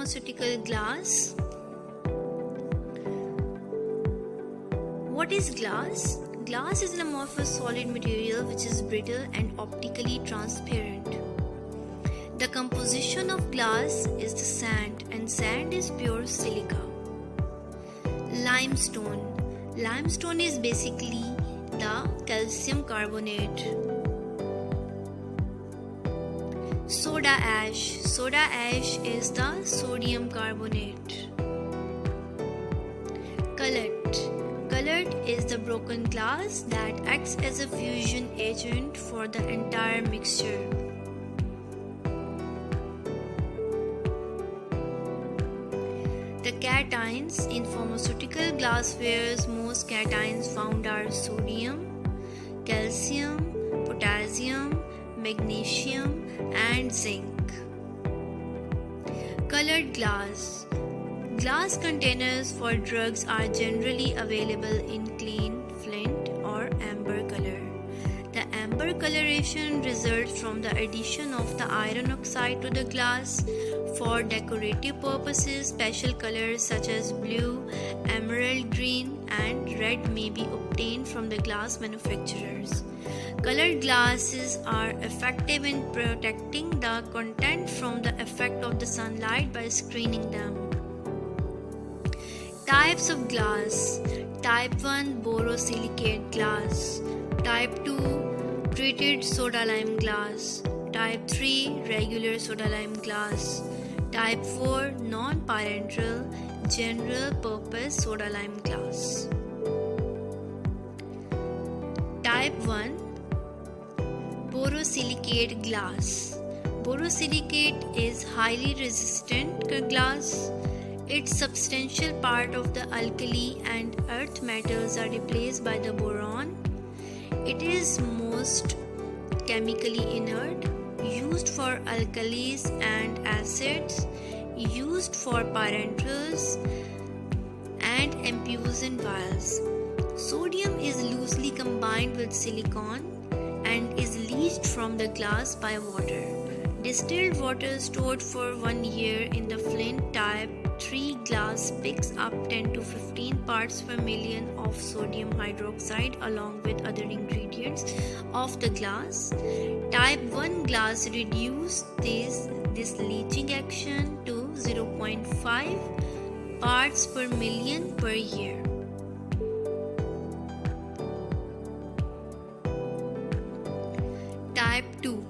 pharmaceutical glass. What is glass? Glass is an amorphous solid material which is brittle and optically transparent. The composition of glass is the sand, and sand is pure silica. Limestone. Limestone is basically the calcium carbonate. Soda ash. Soda ash is the sodium carbonate. Cullet. Cullet is the broken glass that acts as a fusion agent for the entire mixture. The cations in pharmaceutical glasswares, most cations found are sodium, calcium, potassium, magnesium, and zinc. Colored glass. Glass containers for drugs are generally available in clean, flint, or amber color. The amber coloration results from the addition of the iron oxide to the glass. For decorative purposes, special colors such as blue, emerald green, and red may be obtained from the glass manufacturers. Colored glasses are effective in protecting the content from the effect of the sunlight by screening them. Types of glass. Type 1 borosilicate glass. Type 2 treated soda lime glass. Type 3 regular soda lime glass. Type 4 non-parenteral general purpose soda lime glass. Type 1 borosilicate glass. Borosilicate is highly resistant glass. Its substantial part of the alkali and earth metals are replaced by the boron. It is most chemically inert, used for alkalis and acids, used for parenterals and infusion vials. Sodium is loosely combined with silicon and is leached from the glass by water. Distilled water stored for 1 year in the flint type 3 glass picks up 10 to 15 parts per million of sodium hydroxide along with other ingredients of the glass. Type 1 glass reduces this leaching action to 0.5 parts per million per year. Type 2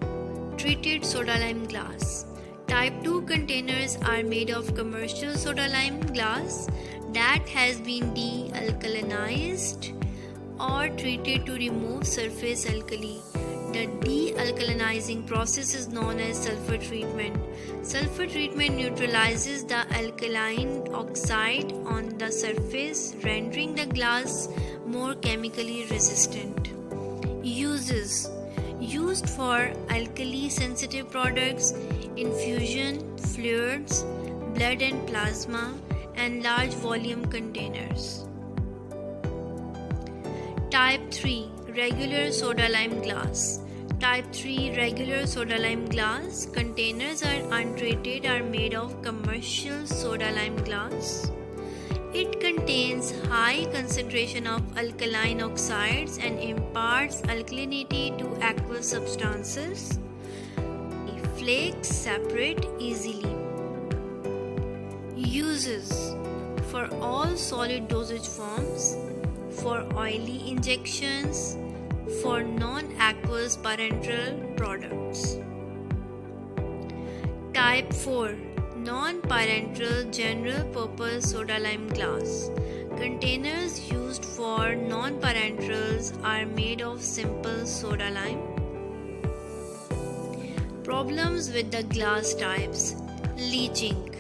treated soda lime glass. Type 2 containers are made of commercial soda lime glass that has been de-alkalinized or treated to remove surface alkali. The de-alkalinizing process is known as sulfur treatment. Sulfur treatment neutralizes the alkaline oxide on the surface, rendering the glass more chemically resistant. Uses. Used for alkali-sensitive products, infusion, fluids, blood and plasma, and large volume containers. Type 3 regular soda lime glass. Type 3 regular soda lime glass containers are untreated, are made of commercial soda lime glass. It contains high concentration of alkaline oxides and imparts alkalinity to aqueous substances. Flakes separate easily. Uses for all solid dosage forms, for oily injections, for non-aqueous parenteral products. Type 4 non-parenteral general purpose soda lime glass. Containers used for non-parenterals are made of simple soda lime. Problems with the glass types. Leaching.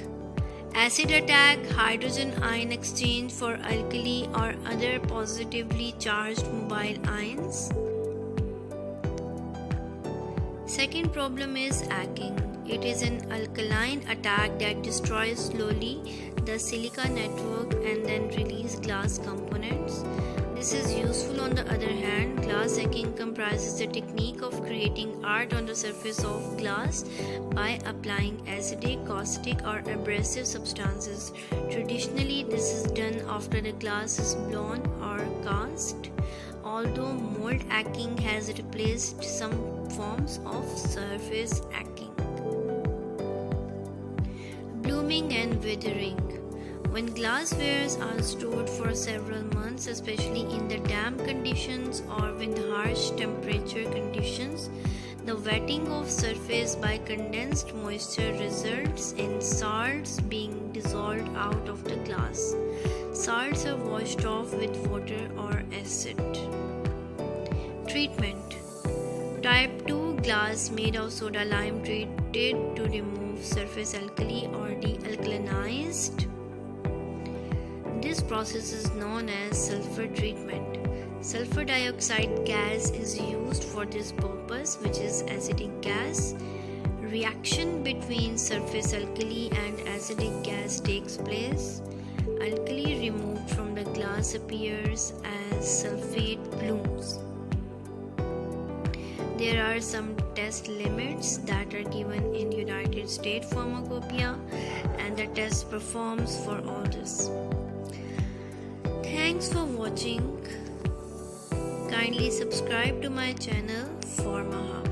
Acid attack, hydrogen ion exchange for alkali or other positively charged mobile ions. Second problem is acking. It is an alkaline attack that destroys slowly the silica network and then release glass components. This is useful. On the other hand, glass hacking comprises the technique of creating art on the surface of glass by applying acidic, caustic, or abrasive substances. Traditionally, this is done after the glass is blown or cast, although mold hacking has replaced some forms of surface hacking. Blooming and withering. When glasswares are stored for several months, especially in the damp conditions or with harsh temperature conditions, the wetting of surface by condensed moisture results in salts being dissolved out of the glass. Salts are washed off with water or acid. Treatment. Type 2 glass made of soda lime treated to remove surface alkali or dealkalinized. This process is known as sulfur treatment. Sulfur dioxide gas is used for this purpose, which is acidic gas. Reaction between surface alkali and acidic gas takes place. Alkali removed from the glass appears as sulfate blooms. There are some test limits that are given in United States Pharmacopoeia, and the test performs for all this. Thanks for watching. Kindly subscribe to my channel Pharma Hub.